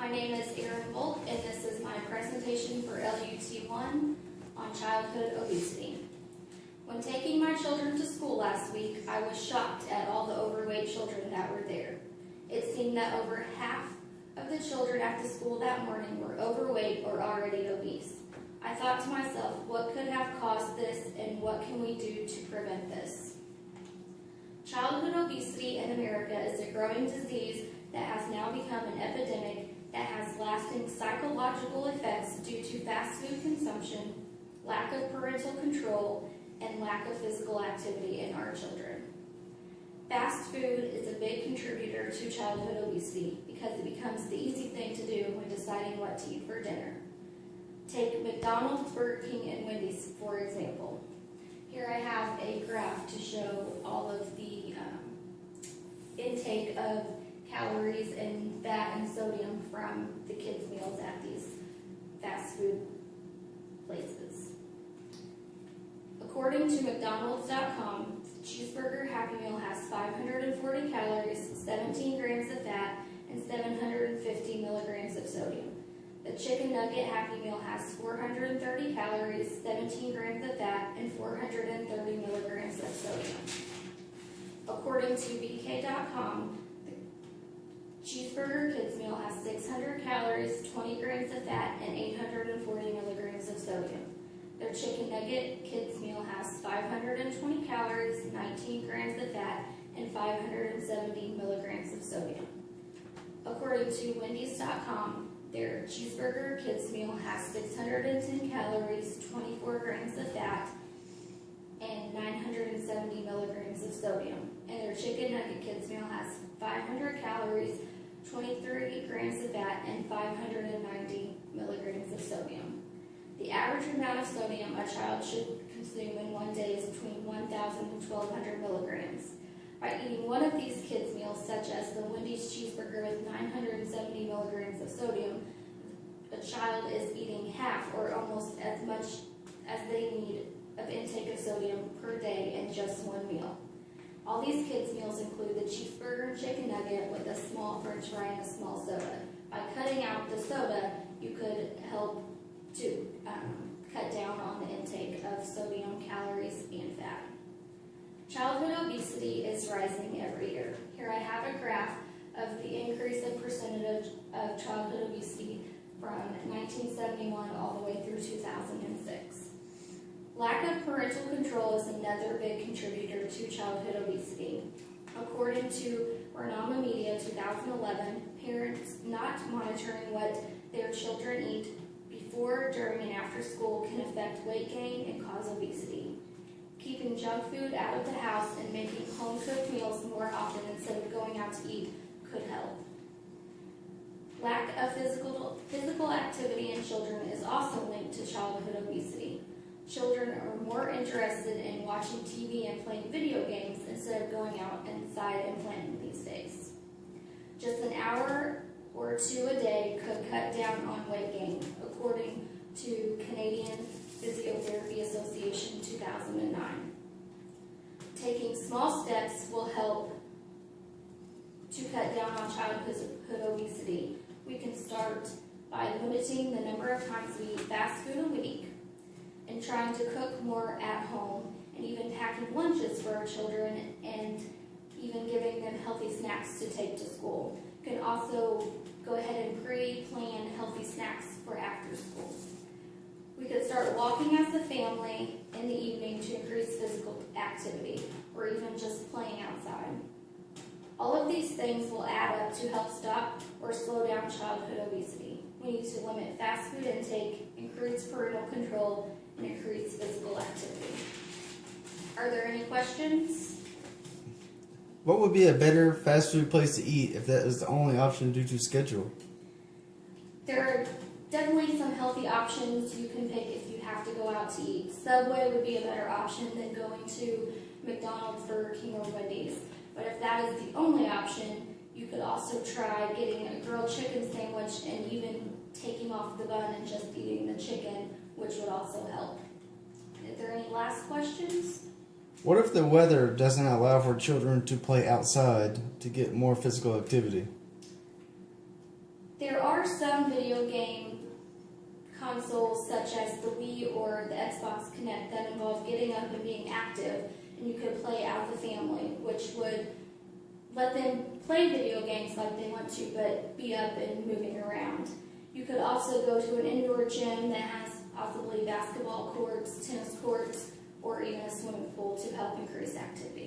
My name is Erin Volk, and this is my presentation for LUT1 on childhood obesity. When taking my children to school last week, I was shocked at all the overweight children that were there. It seemed that over half of the children at the school that morning were overweight or already obese. I thought to myself, what could have caused this and what can we do to prevent this? Childhood obesity in America is a growing disease that has now become an epidemic that has lasting psychological effects due to fast food consumption, lack of parental control, and lack of physical activity in our children. Fast food is a big contributor to childhood obesity because it becomes the easy thing to do when deciding what to eat for dinner. Take McDonald's, Burger King, and Wendy's, for example. Here I have a graph to show all of the intake of calories and fat and sodium from the kids' meals at these fast food places. According to McDonald's.com, the cheeseburger Happy Meal has 540 calories, 17 grams of fat, and 750 milligrams of sodium. The chicken nugget Happy Meal has 430 calories, 17 grams of fat, and 430 milligrams of sodium. According to BK.com, the cheeseburger kids meal has 600 calories, 20 grams of fat, and 840 milligrams of sodium. Their chicken nugget kids meal has 520 calories, 19 grams of fat, and 570 milligrams of sodium. According to Wendy's.com, their cheeseburger kids meal has 610 calories, 24 grams of fat, and 970 milligrams of sodium. And their chicken nugget kids meal has 500 calories, 23 grams of fat, and 590 milligrams of sodium. The average amount of sodium a child should consume in one day is between 1,000 and 1,200 milligrams. By eating one of these kids' meals, such as the Wendy's cheeseburger with 970 milligrams of sodium, a child is eating half or almost as much as they need of intake of sodium per day in just one meal. All these kids' meals include the cheeseburger and chicken nugget with a small french fry and a small soda. By cutting out the soda, you could help to cut down on the intake of sodium, calories, and fat. Childhood obesity is rising every year. Here I have a graph of the increase in percentage of childhood obesity from 1971 all the way through 2006. Lack of parental control is another big contributor to childhood obesity. According to Renama Media 2011, parents not monitoring what their children eat before, during, and after school can affect weight gain and cause obesity. Keeping junk food out of the house and making home-cooked meals more often instead of going out to eat could help. Lack of physical activity in children is also linked to childhood obesity. Children are more interested in watching TV and playing video games instead of going out inside and playing these days. Just an hour or two a day could cut down on weight gain, according to Canadian Physiotherapy Association 2009. Taking small steps will help to cut down on childhood obesity. We can start by limiting the number of times we eat fast food a week and trying to cook more at home and even packing lunches for our children and even giving them healthy snacks to take to school. You can also go ahead and pre-plan healthy snacks for after school. We could start walking as a family in the evening to increase physical activity, or even just playing outside. All of these things will add up to help stop or slow down childhood obesity. We need to limit fast food intake, increase parental control, and increase physical activity. Are there any questions? What would be a better fast food place to eat if that was the only option due to schedule? There are definitely some healthy options you can pick if you have to go out to eat. Subway would be a better option than going to McDonald's, Burger King, or Wendy's. But if that is the only option, you could also try getting a grilled chicken sandwich and even taking off the bun and just eating the chicken, which would also help. Are there any last questions? What if the weather doesn't allow for children to play outside to get more physical activity? There are some video game consoles such as the Wii or the Xbox Kinect that involve getting up and being active, and you could play as a family, which would let them play video games like they want to, but be up and moving around. You could also go to an indoor gym that has possibly basketball courts, tennis courts, or even a swimming pool to help increase activity.